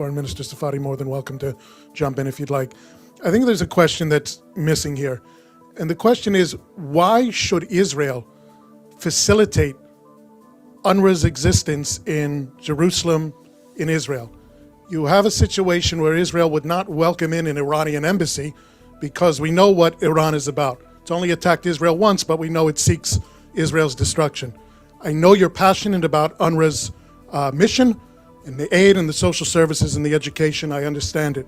Foreign Minister Safadi, more than welcome to jump in if you'd like. I think there's a question that's missing here. And the question is, why should Israel facilitate UNRWA's existence in Jerusalem, in Israel? You have a situation where Israel would not welcome in an Iranian embassy because we know what Iran is about. It's only attacked Israel once, but we know it seeks Israel's destruction. I know you're passionate about UNRWA's mission and the aid and the social services and the education. I understand it.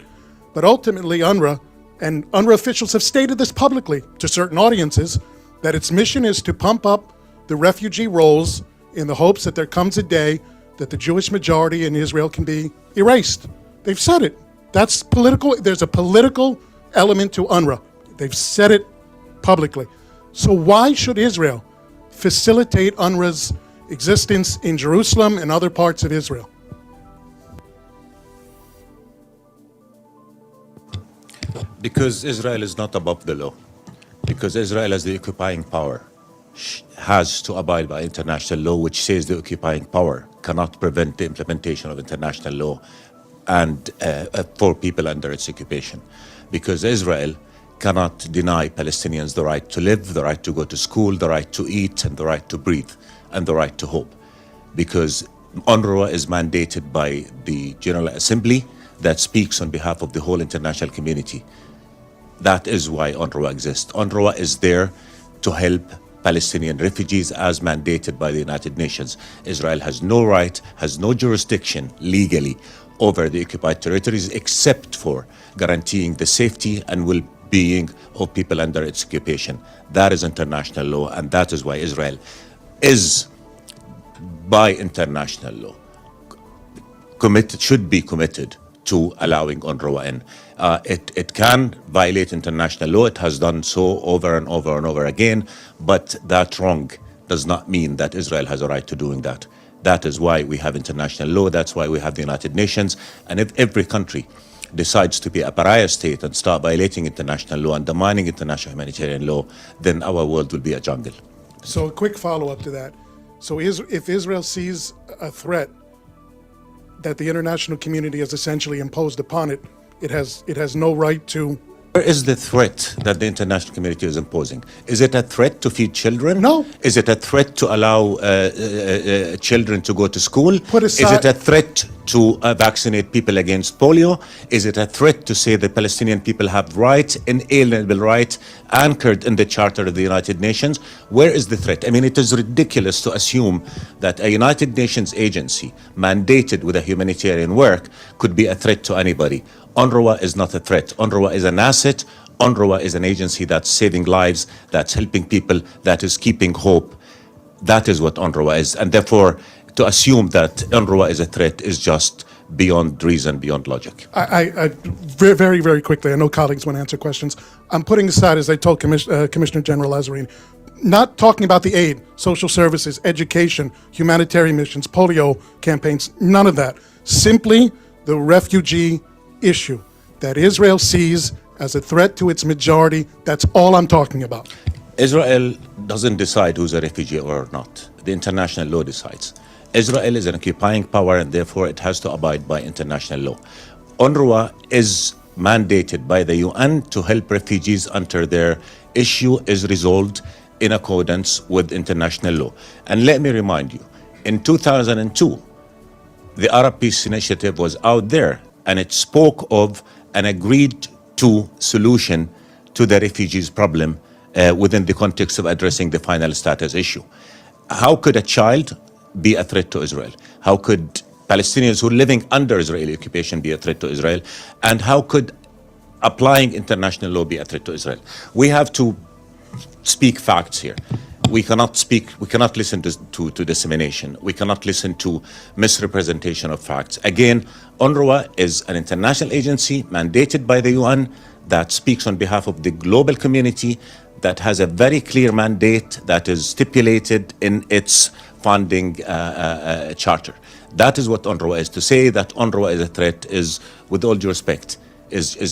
But ultimately, UNRWA and UNRWA officials have stated this publicly to certain audiences, that its mission is to pump up the refugee rolls in the hopes that there comes a day that the Jewish majority in Israel can be erased. They've said it. That's political. There's a political element to UNRWA. They've said it publicly. So why should Israel facilitate UNRWA's existence in Jerusalem and other parts of Israel? Because Israel is not above the law. Because Israel, as the occupying power, has to abide by international law, which says the occupying power cannot prevent the implementation of international law and for people under its occupation. Because Israel cannot deny Palestinians the right to live, the right to go to school, the right to eat, and the right to breathe, and the right to hope. Because UNRWA is mandated by the General Assembly that speaks on behalf of the whole international community. That is why UNRWA exists. UNRWA is there to help Palestinian refugees as mandated by the United Nations. Israel has no right, has no jurisdiction legally over the occupied territories except for guaranteeing the safety and well-being of people under its occupation. That is international law, and that is why Israel is, by international law, should be committed to allowing UNRWA in. It can violate international law. It has done so over and over and over again, but that wrong does not mean that Israel has a right to doing that. That is why we have international law. That's why we have the United Nations. And if every country decides to be a pariah state and start violating international law, undermining international humanitarian law, then our world will be a jungle. So a quick follow-up to that. So if Israel sees a threat that the international community has essentially imposed upon it, it has no right to... Where is the threat that the international community is imposing? Is it a threat to feed children? No. Is it a threat to allow children to go to school? Is it a threat to vaccinate people against polio? Is it a threat to say the Palestinian people have rights, inalienable rights, anchored in the Charter of the United Nations? Where is the threat? I mean, it is ridiculous to assume that a United Nations agency mandated with a humanitarian work could be a threat to anybody. UNRWA is not a threat. UNRWA is an asset. UNRWA is an agency that's saving lives, that's helping people, that is keeping hope. That is what UNRWA is. And therefore, to assume that UNRWA is a threat is just beyond reason, beyond logic. Very, very quickly, I know colleagues want to answer questions. I'm putting aside, as I told Commissioner General Lazzarini, not talking about the aid, social services, education, humanitarian missions, polio campaigns, none of that. Simply the refugee issue that Israel sees as a threat to its majority. That's all I'm talking about. Israel doesn't decide who's a refugee or not. The international law decides. Israel is an occupying power, and therefore it has to abide by international law. UNRWA is mandated by the UN to help refugees until their issue is resolved in accordance with international law. And let me remind you, in 2002, the Arab Peace Initiative was out there, and it spoke of an agreed to solution to the refugees problem within the context of addressing the final status issue. How could a child be a threat to Israel? How could Palestinians who are living under Israeli occupation be a threat to Israel? And how could applying international law be a threat to Israel? We have to speak facts here. We cannot listen to dissemination. We cannot listen to misrepresentation of facts. Again, UNRWA is an international agency mandated by the UN that speaks on behalf of the global community, that has a very clear mandate that is stipulated in its funding charter. That is what UNRWA is. To say that UNRWA is a threat is, with all due respect, is